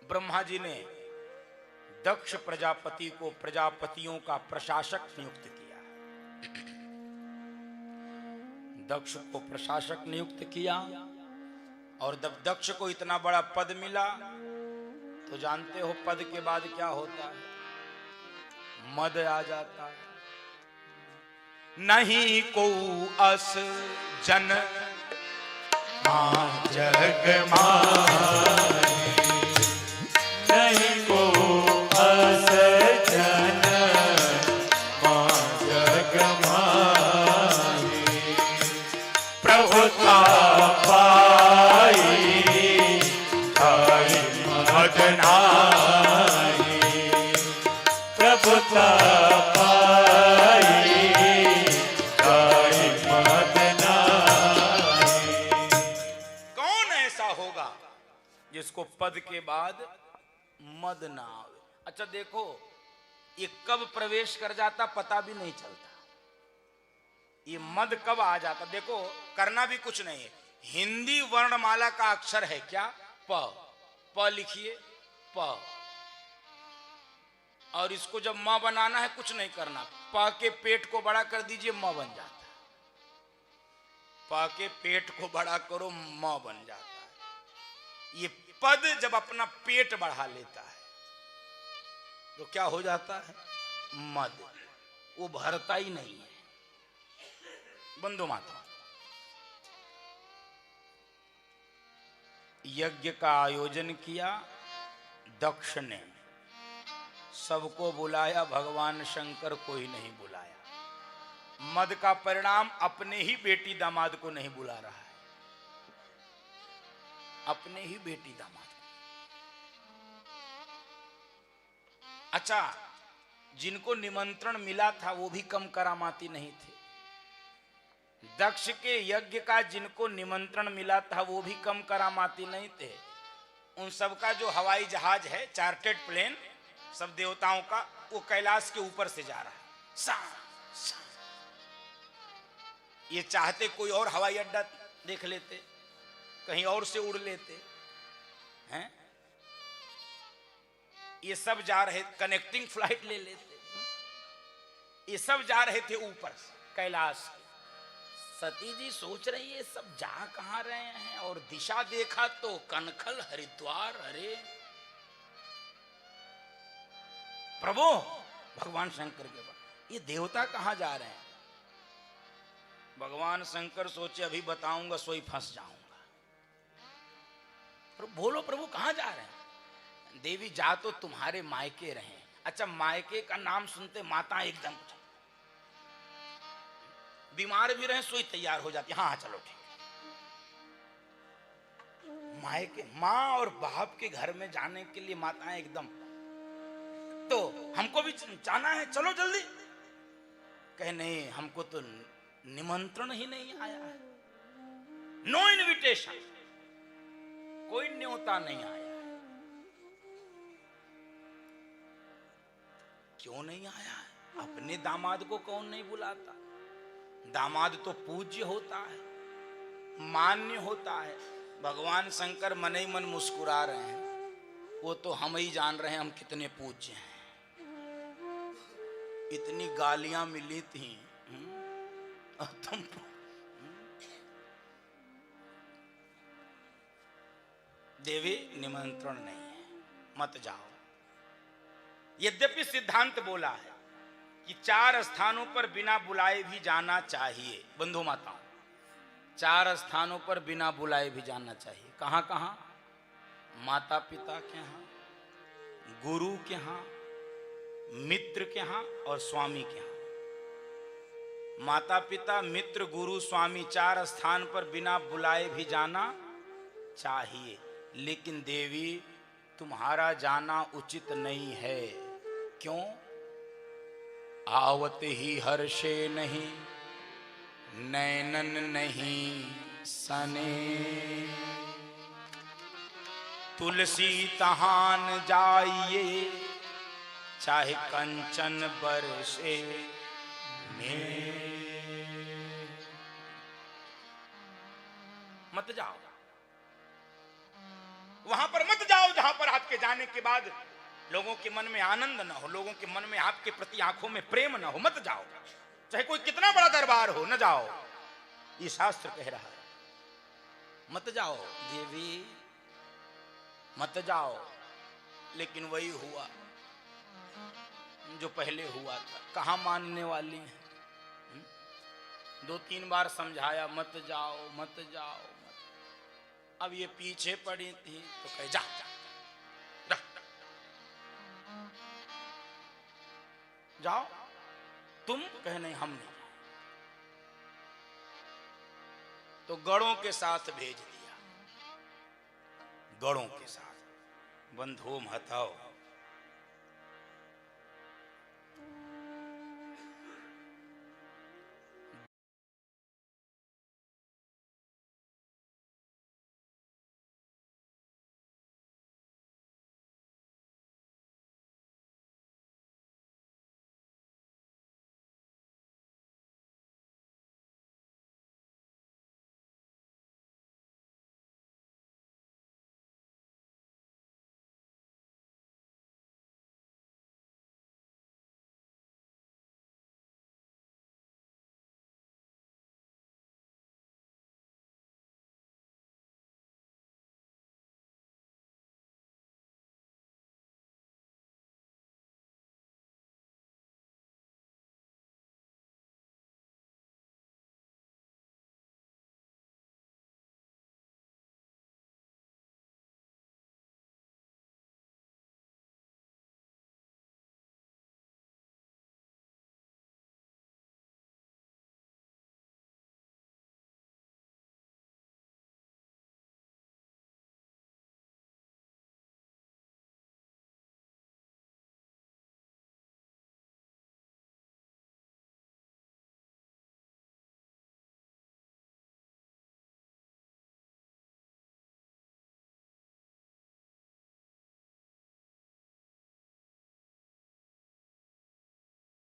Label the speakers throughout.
Speaker 1: ब्रह्मा जी ने दक्ष प्रजापति को प्रजापतियों का प्रशासक नियुक्त किया। दक्ष को प्रशासक नियुक्त किया और जब दक्ष को इतना बड़ा पद मिला तो जानते हो पद के बाद क्या होता है? मद आ जाता है। नहीं को अस जन
Speaker 2: मां जग माही, नहीं को अस जन मां जग माही। प्रभुता पाई आई मद नाही, प्रभुता
Speaker 1: जिसको पद के बाद मद ना आवे। अच्छा देखो ये कब प्रवेश कर जाता पता भी नहीं चलता, ये मद कब आ जाता। देखो करना भी कुछ नहीं है, हिंदी वर्णमाला का अक्षर है क्या? प। प लिखिए प, और इसको जब म बनाना है कुछ नहीं करना, प के पेट को बड़ा कर दीजिए म बन जाता है। प के पेट को बड़ा करो म बन जाता है। ये पद जब अपना पेट बढ़ा लेता है तो क्या हो जाता है? मद। वो भरता ही नहीं है। बंधु माता, यज्ञ का आयोजन किया दक्ष ने, सबको बुलाया, भगवान शंकर को ही नहीं बुलाया। मद का परिणाम अपने ही बेटी दामाद को नहीं बुला रहा है, अपने ही बेटी दामाद। अच्छा, जिनको निमंत्रण मिला था वो भी कम करामाती नहीं थे। दक्ष के यज्ञ का जिनको निमंत्रण मिला था वो भी कम करामाती नहीं थे। उन सबका जो हवाई जहाज है, चार्टेड प्लेन, सब देवताओं का, वो कैलाश के ऊपर से जा रहा है। सा, सा। ये चाहते कोई और हवाई अड्डा देख लेते, कहीं और से उड़ लेते हैं। ये सब जा रहे, कनेक्टिंग फ्लाइट ले लेते। ये सब जा रहे थे ऊपर कैलाश। सती जी सोच रही है सब जा कहां रहे हैं, और दिशा देखा तो कनखल हरिद्वार। अरे प्रभु, भगवान शंकर के पास, ये देवता कहां जा रहे हैं? भगवान शंकर सोचे अभी बताऊंगा सोई फंस जाऊंगा। प्रभु बोलो, प्रभु कहां जा रहे हैं? देवी जा तो तुम्हारे मायके रहे। अच्छा, मायके का नाम सुनते माता एकदम बीमार भी रहे सोई तैयार हो जाती। हाँ चलो ठीक। मायके, माँ और बाप के घर में जाने के लिए माताएं एकदम, तो हमको भी जाना है, चलो जल्दी। कहे नहीं, हमको तो निमंत्रण ही नहीं आया है, नो इनविटेशन, कोई न्योता नहीं आया। क्यों नहीं आया है? अपने दामाद को कौन नहीं बुलाता? दामाद तो पूज्य होता है, मान्य होता है। भगवान शंकर मन ही मन मुस्कुरा रहे हैं, वो तो हम ही जान रहे हैं हम कितने पूज्य हैं। इतनी गालियां मिली थी और तुम देवी निमंत्रण नहीं है, मत जाओ। यद्यपि सिद्धांत बोला है कि 4 स्थानों पर बिना बुलाए भी जाना चाहिए। बंधु माताओं, 4 स्थानों पर बिना बुलाए भी जाना चाहिए। कहां कहां? माता पिता के यहाँ, गुरु के यहाँ, मित्र के यहाँ और स्वामी के यहाँ। माता पिता, मित्र, गुरु, स्वामी, 4 स्थान पर बिना बुलाए भी जाना चाहिए। लेकिन देवी तुम्हारा जाना उचित नहीं है। क्यों? आवत ही हर्षे नहीं, नैनन नहीं सने, तुलसी तहान जाइए, चाहे कंचन बरसे में। मत जाओ, वहां पर मत जाओ जहां पर बात के जाने के बाद लोगों के मन में आनंद न हो, लोगों के मन में आपके प्रति आंखों में प्रेम न हो, मत जाओ। चाहे कोई कितना बड़ा दरबार हो, न जाओ। ये शास्त्र कह रहा है, मत जाओ देवी, मत जाओ। लेकिन वही हुआ जो पहले हुआ था। कहां मानने वाली है? 2-3 बार समझाया, मत जाओ मत जाओ मत। अब ये पीछे पड़ी थी तो कहे जा, जा, जा, जाओ। तुम कहे नहीं, हम नहीं। तो गढ़ों के साथ भेज दिया, गढ़ों के साथ। बंधो महताओ,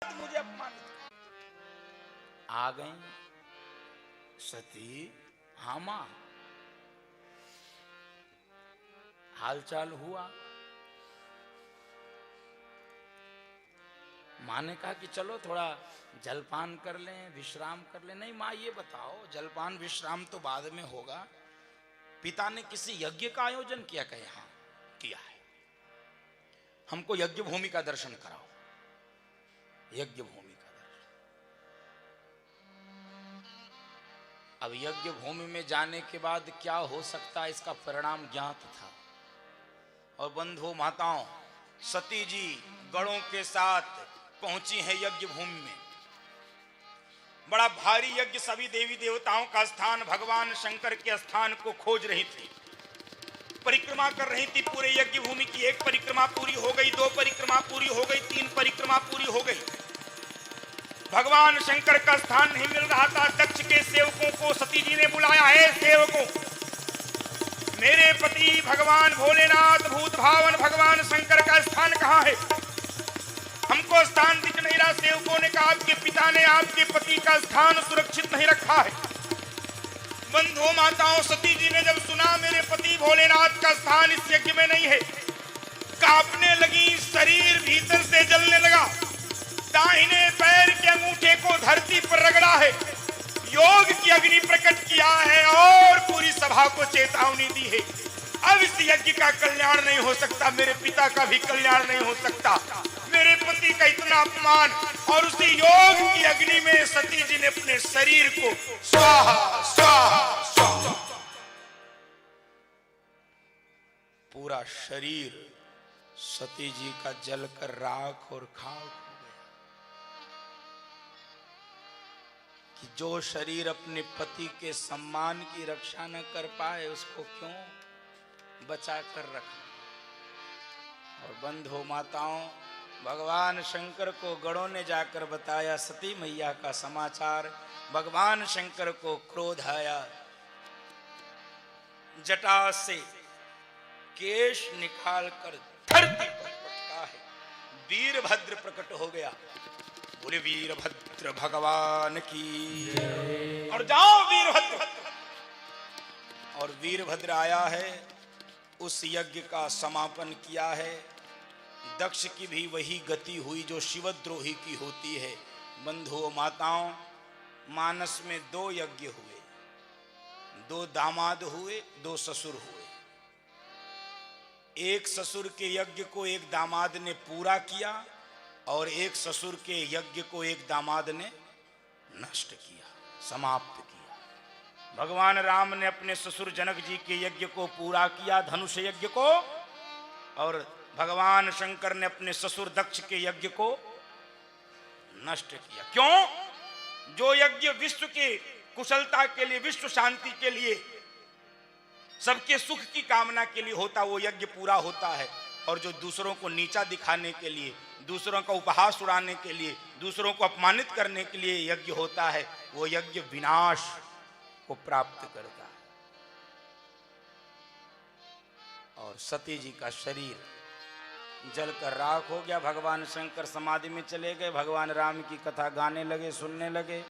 Speaker 1: मुझे अपमानित। आ गई सती। हाँ मां, हालचाल हुआ। मां ने कहा कि चलो थोड़ा जलपान कर लें, विश्राम कर लें। नहीं मां, ये बताओ, जलपान विश्राम तो बाद में होगा। पिता ने किसी यज्ञ का आयोजन किया? कहे हाँ किया है। हमको यज्ञ भूमि का दर्शन कराओ। यज्ञ भूमि का दर्शन। अब यज्ञ भूमि में जाने के बाद क्या हो सकता है, इसका परिणाम ज्ञात था। और बंधु माताओं, सती जी गणों के साथ पहुंची है यज्ञ भूमि में। बड़ा भारी यज्ञ, सभी देवी देवताओं का स्थान, भगवान शंकर के स्थान को खोज रही थी, परिक्रमा कर रही थी पूरे यज्ञ भूमि की। 1 परिक्रमा पूरी हो गई, 2 परिक्रमा पूरी हो गई, 3 परिक्रमा पूरी हो गई। भगवान शंकर का स्थान नहीं मिल रहा था। दक्ष के सेवकों को सती जी ने बुलाया है। सेवकों, मेरे पति भगवान भोलेनाथ, भूत भावन भगवान शंकर का स्थान कहाँ है? हमको स्थान दिख नहीं रहा। सेवकों ने कहा, आपके पिता ने आपके पति का स्थान सुरक्षित नहीं रखा है। बंधुओं माताओं, सती जी ने जब सुना मेरे पति भोलेनाथ का स्थान इस यज्ञ में नहीं है, कांपने लगी, शरीर भीतर से जलने लगा। दाहिने पैर के अंगूठे को धरती पर रगड़ा है, योग की अग्नि प्रकट किया है और पूरी सभा को चेतावनी दी है, अब इस यज्ञ का कल्याण नहीं हो सकता, मेरे पिता का भी कल्याण नहीं हो सकता। मेरे पति का इतना अपमान। और उसी योग की अग्नि में सती जी ने अपने शरीर को स्वाहा स्वाहा स्वाहा, पूरा शरीर सती जी का जलकर राख और खाक हो गया। कि जो शरीर अपने पति के सम्मान की रक्षा न कर पाए, उसको क्यों बचा कर रखा। और बंधु माताओं, भगवान शंकर को गणों ने जाकर बताया सती मैया का समाचार। भगवान शंकर को क्रोध आया, जटा से केश निकालकर धरती पर पटका है। वीरभद्र प्रकट हो गया। बोले वीरभद्र भगवान की। और जाओ वीरभद्र। और वीरभद्र आया है उस यज्ञ का समापन किया है। दक्ष की भी वही गति हुई जो शिवद्रोही की होती है। बंधुओं माताओं, मानस में 2 यज्ञ हुए, 2 दामाद हुए, 2 ससुर हुए। एक ससुर के यज्ञ को एक दामाद ने पूरा किया और एक ससुर के यज्ञ को एक दामाद ने नष्ट किया, समाप्त किया। भगवान राम ने अपने ससुर जनक जी के यज्ञ को पूरा किया, धनुष यज्ञ को, और भगवान शंकर ने अपने ससुर दक्ष के यज्ञ को नष्ट किया। क्यों? जो यज्ञ विश्व के कुशलता के लिए, विश्व शांति के लिए, सबके सुख की कामना के लिए होता, वो यज्ञ पूरा होता है। और जो दूसरों को नीचा दिखाने के लिए, दूसरों का उपहास उड़ाने के लिए, दूसरों को अपमानित करने के लिए यज्ञ होता है, वो यज्ञ विनाश को प्राप्त करता है। और सती जी का शरीर जलकर राख हो गया। भगवान शंकर समाधि में चले गए। भगवान राम की कथा गाने लगे, सुनने लगे।